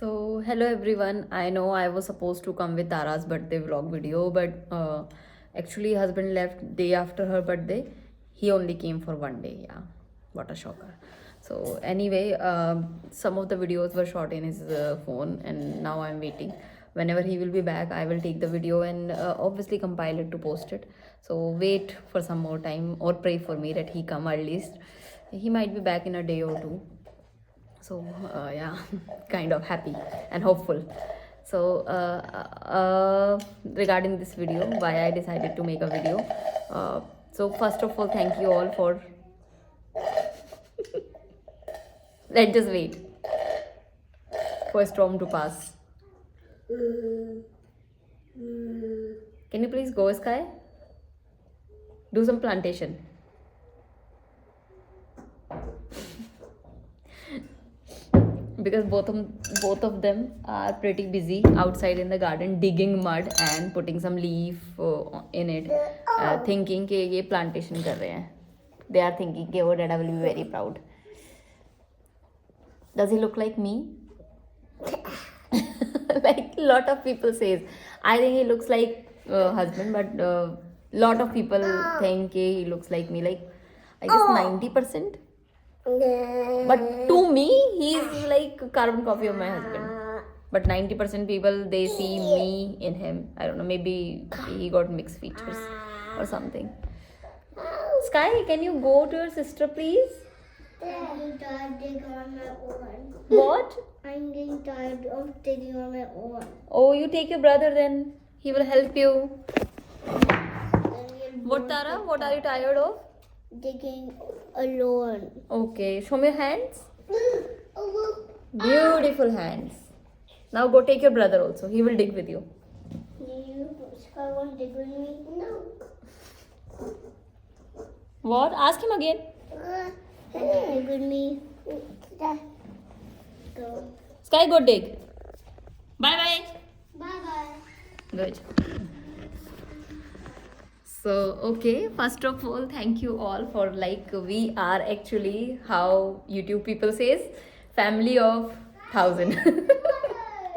So, hello everyone. I know I was supposed to come with Tara's birthday vlog video, but actually, husband left day after her birthday. He only came for one day. Yeah, what a shocker. So, anyway, some of the videos were shot in his phone, and now I'm waiting. Whenever he will be back, I will take the video and obviously compile it to post it. So, wait for some more time or pray for me that he come at least. He might be back in a day or two. So yeah, kind of happy and hopeful. So regarding this video, why I decided to make a video. So first of all, thank you all for. Let's just wait for a storm to pass. Can you please go, Sky? Do some plantation. Because both of them are pretty busy outside in the garden digging mud and putting some leaf in it, thinking कि ये plantation कर रहे हैं. They are thinking कि oh dada will be very proud. Does he look like me? Like lot of people says. I think he looks like husband, but lot of people think he looks like me. Like I guess 90%. But to me, he's like carbon copy of my husband. But 90% people they see me in him. I don't know, maybe he got mixed features or something. Sky, can you go to your sister, please? I'm getting tired digging on my own. What? I'm getting tired of digging on my own. Oh, you take your brother then. He will help you. What, Tara? What are you tired of? Digging alone. Okay, show me your hands. Beautiful hands. Now go take your brother also. He will dig with you. You Sky won't dig with me? No. What? Ask him again. Dig with me. Go. Sky, go dig. Bye bye. Bye bye. Good. So, okay, first of all, thank you all for like we are actually how YouTube people says family of 1,000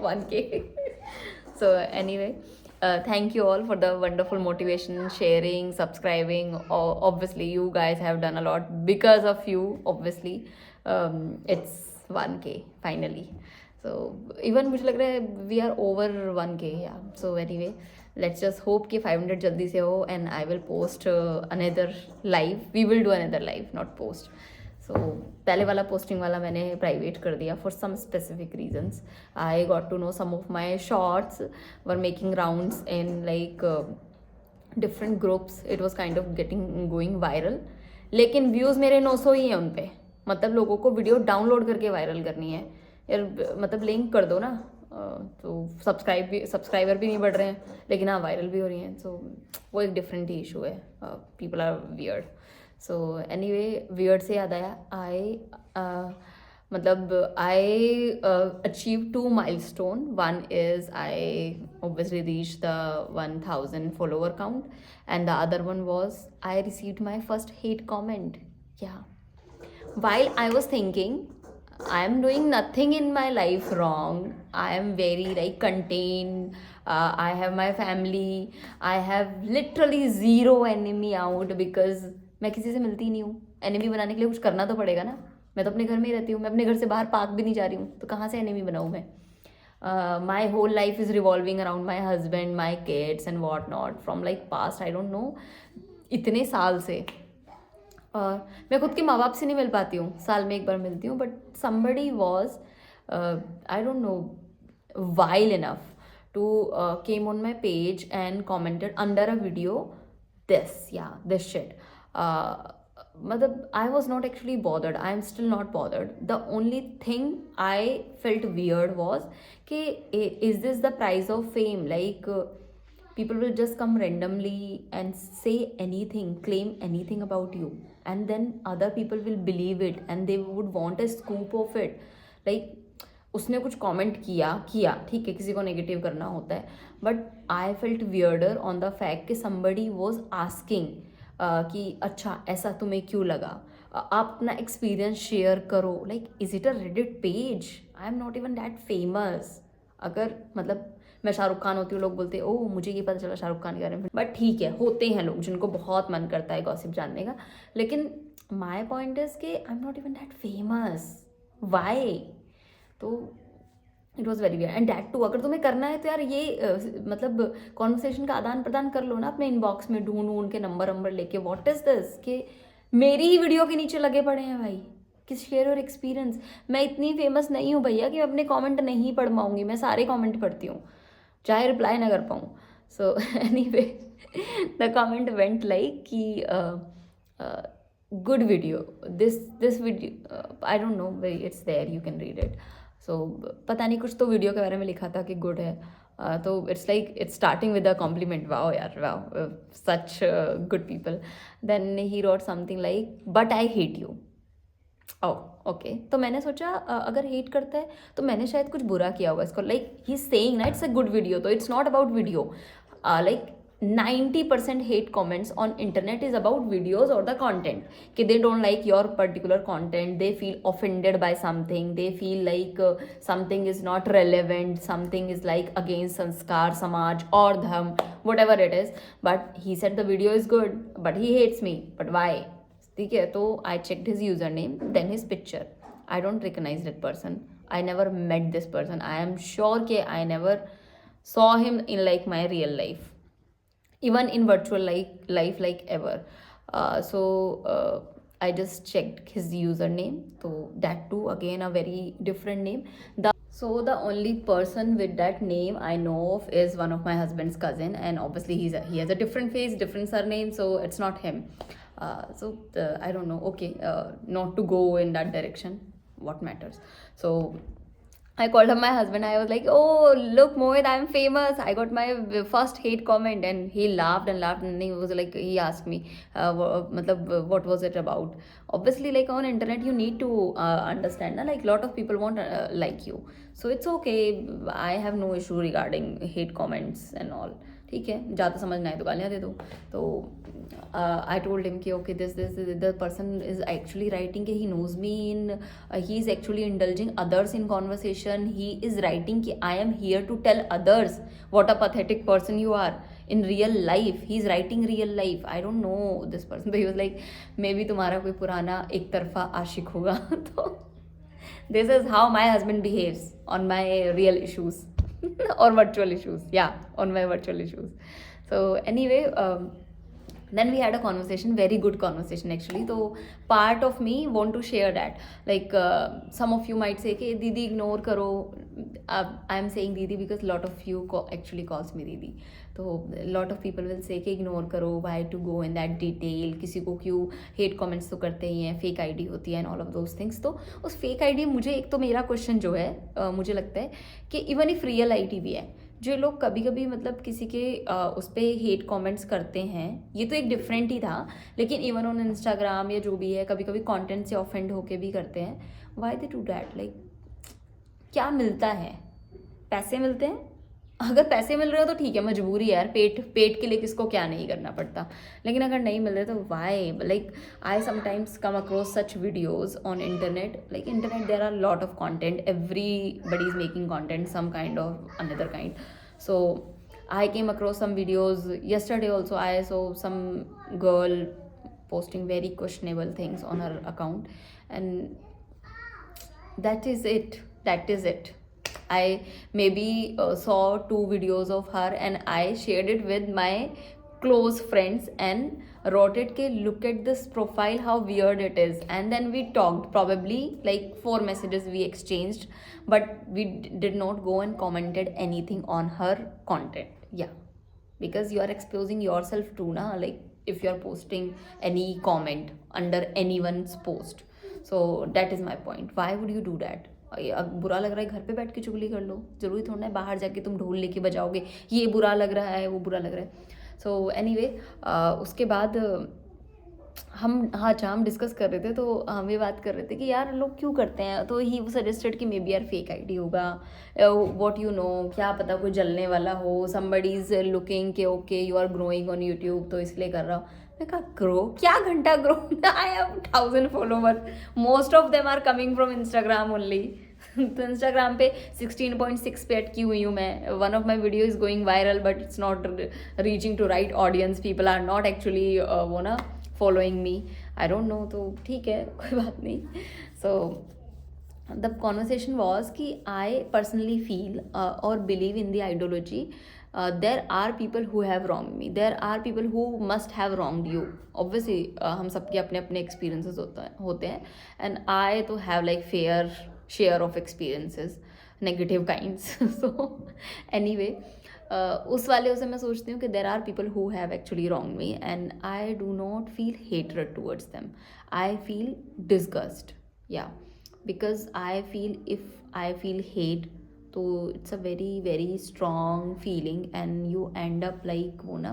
1K. So anyway, thank you all for the wonderful motivation, sharing, subscribing. Obviously, you guys have done a lot because of you. Obviously, it's 1K finally. So even मुझे लग रहा है we are over 1K. Yeah. So anyway, let's just hope कि 500 जल्दी से हो and I will post another live. We will do another live, not post. So पहले वाला posting वाला मैंने private कर दिया for some specific reasons. I got to know some of my shorts were making rounds in like different groups. It was kind of going viral. लेकिन views मेरे 900 ही हैं उन पे. मतलब लोगों को वीडियो डाउनलोड करके वायरल करनी है यार, मतलब लिंक कर दो ना. तो सब्सक्राइबर भी नहीं बढ़ रहे हैं लेकिन हाँ वायरल भी हो रही हैं. सो वो एक डिफरेंट ही इशू है. People are weird. So anyway, weird से याद आया, मतलब I achieve 2 milestone. One is I obviously reached the 1,000 follower count, and the other one was I received my first hate comment. Yeah, while I was thinking I am doing nothing in my life wrong, I am very like contained, I have my family, I have literally zero enemy out because मैं किसी से मिलती नहीं हूँ. Enemy बनाने के लिए कुछ करना तो पड़ेगा ना. मैं तो अपने घर में ही रहती हूँ. मैं अपने घर से बाहर पार्क भी नहीं जा रही हूँ, तो कहाँ से एनिमी बनाऊँ मैं. My whole life is revolving around my husband, my kids and what not from like past I don't know इतने साल से. और मैं खुद के माँ बाप से नहीं मिल पाती हूँ, साल में एक बार मिलती हूँ. But somebody was I don't know vile enough to came on my page and commented under a video this shit. मतलब I was not actually bothered. I am still not bothered. The only thing I felt weird was कि is this the price of fame? Like people will just come randomly and say anything, claim anything about you, and then other people will believe it and they would want a scoop of it. Like उसने कुछ comment किया ठीक है, किसी को negative करना होता है. But I felt weirder on the fact कि समबडी वॉज आस्किंग कि अच्छा ऐसा तुम्हें क्यों लगा, आप अपना एक्सपीरियंस शेयर करो. Like is it a Reddit page? I am not even that famous. अगर मतलब मैं शाहरुख खान होती हूँ, लोग बोलते हैं ओह मुझे ये पता चला शाहरुख खान के बारे में, बट ठीक है, होते हैं लोग जिनको बहुत मन करता है गॉसिप जानने का. लेकिन माई पॉइंट इज कि I am not even that famous. Why? तो it was very weird. And that too, अगर तुम्हें करना है तो यार ये मतलब कॉन्वर्सेशन का आदान प्रदान कर लो ना अपने इनबॉक्स में, ढूंढ के नंबर लेके. व्हाट इज दिस कि मेरी ही वीडियो के नीचे लगे पड़े हैं भाई कि शेयर और एक्सपीरियंस. मैं इतनी फेमस नहीं हूँ भैया कि मैं अपने कमेंट नहीं पढ़ पाऊंगी. मैं सारे कमेंट पढ़ती हूँ चाहे रिप्लाई ना कर पाऊँ. So anyway the comment went like कि good video, this video I don't know, it's there, you can read it. So पता नहीं कुछ तो वीडियो के बारे में लिखा था कि गुड है. तो it's like it's starting with a compliment. Wow यार, wow, such good people. Then he wrote something like but I hate you. Okay. तो मैंने सोचा अगर हेट करता है तो मैंने शायद कुछ बुरा किया होगा इसको. लाइक ही सेइंग ना इट्स अ गुड वीडियो, तो it's not about video. Like 90% hate comments on internet is about videos or the content. कि they don't like your particular content, they feel offended by something, they feel like something is not relevant, something is like against sanskar, samaj or dharm, whatever it is. But he said the video is good, but he hates me. But why? ठीक है, तो I checked his username, then his picture. I don't recognize that person. I never met this person. I am sure कि I never saw him in like my real life, even in virtual life like ever. I just checked his username, so that too again a very different name. The only person with that name I know of is one of my husband's cousin, and obviously he has a different face, different surname, so it's not him. I don't know. Okay, not to go in that direction. What matters? So I called up my husband. I was like, "Oh, look, Mohit, I'm famous. I got my first hate comment," and he laughed and laughed. And he was like, he asked me, what was it about?" Obviously, like on internet, you need to understand that like a lot of people won't like you, so it's okay. I have no issue regarding hate comments and all. ठीक है, ज़्यादा समझ ना आए तो गालियाँ दे दो. तो I told him कि okay, this the person is actually writing कि he knows me in he is actually indulging others in conversation. He is writing कि I am here to tell others what a pathetic person you are in real life. He is writing real life. I don't know this person. So he was like, maybe तुम्हारा कोई पुराना एक तरफा आशिक होगा. तो this is how my husband behaves on my real issues. or virtual issues. Yeah, on my virtual issues. So anyway, then we had a conversation, very good conversation actually. So part of me want to share that. Like some of you might say कि दीदी ignore करो. I am saying दीदी because lot of you actually calls me दीदी. तो lot of people will say कि ignore करो, why to go in that detail, किसी को क्यों hate comments तो करते ही हैं, fake ID होती है and all of those things. तो उस fake ID मुझे एक तो मेरा question जो है मुझे लगता है कि even if real ID भी है, जो लोग कभी कभी मतलब किसी के उस पर हेट कमेंट्स करते हैं, ये तो एक डिफरेंट ही था, लेकिन इवन ऑन इंस्टाग्राम या जो भी है कभी कभी कंटेंट से ऑफेंड होके भी करते हैं. Why they do that? Like क्या मिलता है? पैसे मिलते हैं. अगर पैसे मिल रहे हो तो ठीक है, मजबूरी है यार, पेट के लिए किसको क्या नहीं करना पड़ता. लेकिन अगर नहीं मिल रहे तो why? Like I sometimes come across such videos on internet. Like internet there are lot of content, everybody is making content some kind or another kind. So I came across some videos yesterday also. I saw some girl posting very questionable things on her account, and that is it. I maybe saw 2 videos of her and I shared it with my close friends and wrote it कि look at this profile, how weird it is. And then we talked, probably like 4 messages we exchanged, but we did not go and commented anything on her content. Yeah, because you are exposing yourself too na, like if you are posting any comment under anyone's post. So that is my point. Why would you do that? बुरा लग रहा है घर पे बैठ के चुगली कर लो, जरूरी थोड़ा है बाहर जाके तुम ढोल लेके बजाओगे ये बुरा लग रहा है वो बुरा लग रहा है. सो एनीवे उसके बाद हम डिस्कस कर रहे थे, तो हम ये बात कर रहे थे कि यार लोग क्यों करते हैं. तो ही सजेस्टेड कि मे बी यार फेक आईडी होगा, व्हाट यू नो, क्या पता कोई जलने वाला हो, समबडी इज लुकिंग के okay you are growing on YouTube तो इसलिए कर रहा हूँ. मैं कहा ग्रो क्या grow, I have 1000 follower, most of them are coming from Instagram only. तो इंस्टाग्राम पे 16.6 पे अटकी हुई हूँ मैं. One of my video is going viral but it's not reaching to right audience. People are not actually वो ना following me. I don't know. तो ठीक है, कोई बात नहीं. सो the conversation was कि I personally feel or believe in the ideology. There are people who have wronged me. There are people who must have wronged you. Obviously हम सबके अपने अपने experiences होते हैं and I तो have like fair share of experiences, negative kinds. So anyway, उस वाले से मैं सोचती हूँ कि there are people who have actually wronged me and I do not feel hatred towards them. I feel disgust. Yeah. Because I feel if I feel hate, so it's a very very strong feeling and you end up like वो ना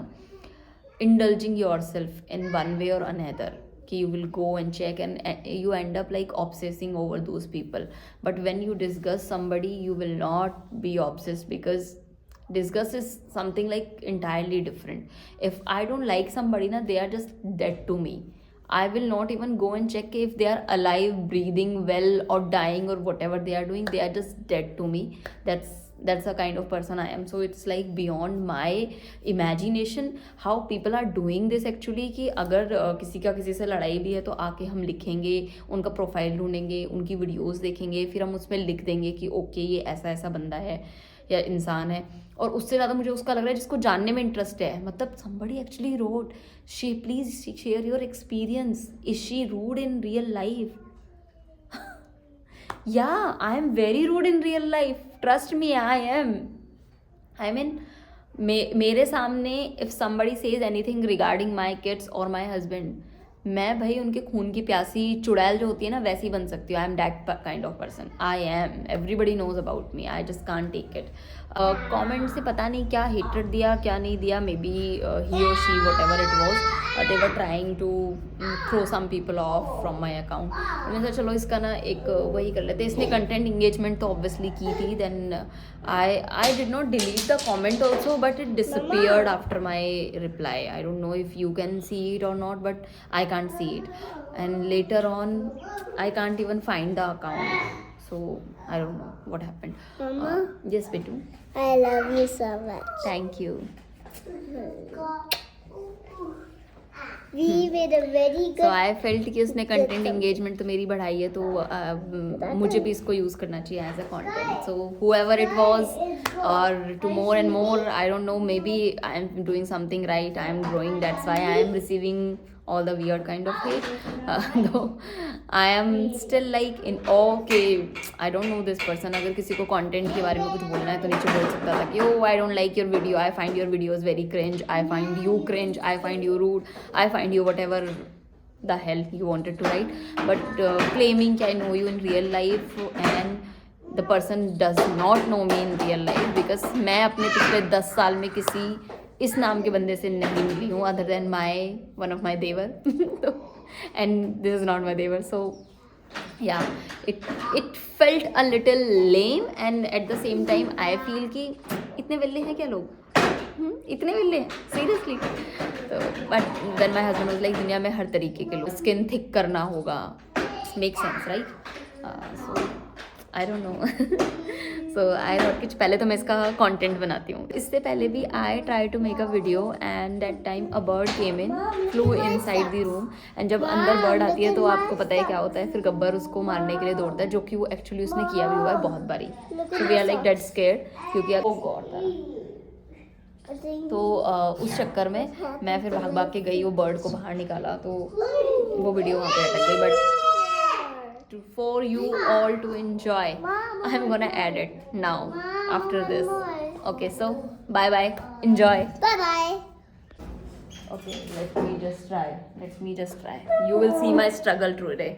indulging yourself in one way or another. कि you will go and check and you end up like obsessing over those people. But when you disgust somebody, you will not be obsessed because disgust is something like entirely different. If I don't like somebody na, they are just dead to me. I will not even go and check if they are alive, breathing well or dying or whatever they are doing. They are just dead to me. That's the kind of person I am. So it's like beyond my imagination how people are doing this actually. कि अगर किसी का किसी से लड़ाई भी है तो आके हम लिखेंगे, उनका प्रोफाइल ढूंढेंगे, उनकी वीडियोस देखेंगे, फिर हम उसमें लिख देंगे कि ओके ये ऐसा ऐसा बंदा है या इंसान है. और उससे ज़्यादा मुझे उसका लग रहा है जिसको जानने में इंटरेस्ट है. मतलब somebody actually wrote, she please share your experience. Is she rude in real life? Yeah, I am very rude in real life. Trust me, I am. I mean, मेरे सामने if somebody says anything regarding my kids or my husband, मैं भाई उनके खून की प्यासी चुड़ैल जो होती है ना वैसी बन सकती हूँ. I am that kind of person. I am. Everybody knows about me. I just can't take it. Comment से पता नहीं क्या हेटेड दिया क्या नहीं दिया. मे बी ही और she whatever it was they were trying to throw some people off from my account. मैंने सोचा चलो इसका ना एक वही कर लेते. इसने कंटेंट इंगेजमेंट तो ऑब्वियसली की थी. Then I did not delete the comment also but it disappeared after my reply. I don't know if you can see it or not but I can't see it, and later on I can't even find the account, so I don't know what happened. Mama, yes Bitu, I love you so much. thank you. We made a very good. So I felt कि उसने content engagement तो मेरी बढ़ाई है तो मुझे भी इसको यूज़ करना चाहिए as a content. So whoever it was or to more and more, I don't know, maybe I am doing something right, I am growing, that's why I am receiving all the weird kind of hate. Though I am still like in awe कि I don't know this person. अगर किसी को content के बारे में कुछ बोलना है तो नीचे बोल सकता था कि oh I don't like your video, I find your videos very cringe, I find you cringe, I find you rude, I find you whatever the hell you wanted to write. But claiming कि I know you in real life and the person does not know me in real life because मैं अपने पिछले 10 साल में किसी इस नाम के बंदे से नहीं मिली हूँ other than my one of my देवर. And this is not my देवर. So yeah it felt a little lame and at the same time I feel कि इतने विल्ले हैं क्या लोग. इतने विल्ले हैं सीरियसली. तो but then my husband was like दुनिया में हर तरीके के लोग. स्किन थिक करना होगा. Make sense right. So I don't no. So I thought कि पहले तो मैं इसका कंटेंट बनाती हूँ. इससे पहले भी I try to make a video and that time a bird came in, flew inside the room. And जब अंदर बर्ड आती है तो आपको पता है क्या होता है, फिर गब्बर उसको मारने के लिए दौड़ता है, जो कि वो एक्चुअली उसने किया भी हुआ है बहुत बारी. So we are like dead scared क्योंकि आप तो उस चक्कर में मैं फिर भाग भाग के गई, वो बर्ड को बाहर निकाला तो वो वीडियो वहाँ पे अटक गई. But for you all to enjoy, I'm gonna add it now after this. Okay, so bye bye, enjoy. Bye bye. Okay, let me just try. You will see my struggle today.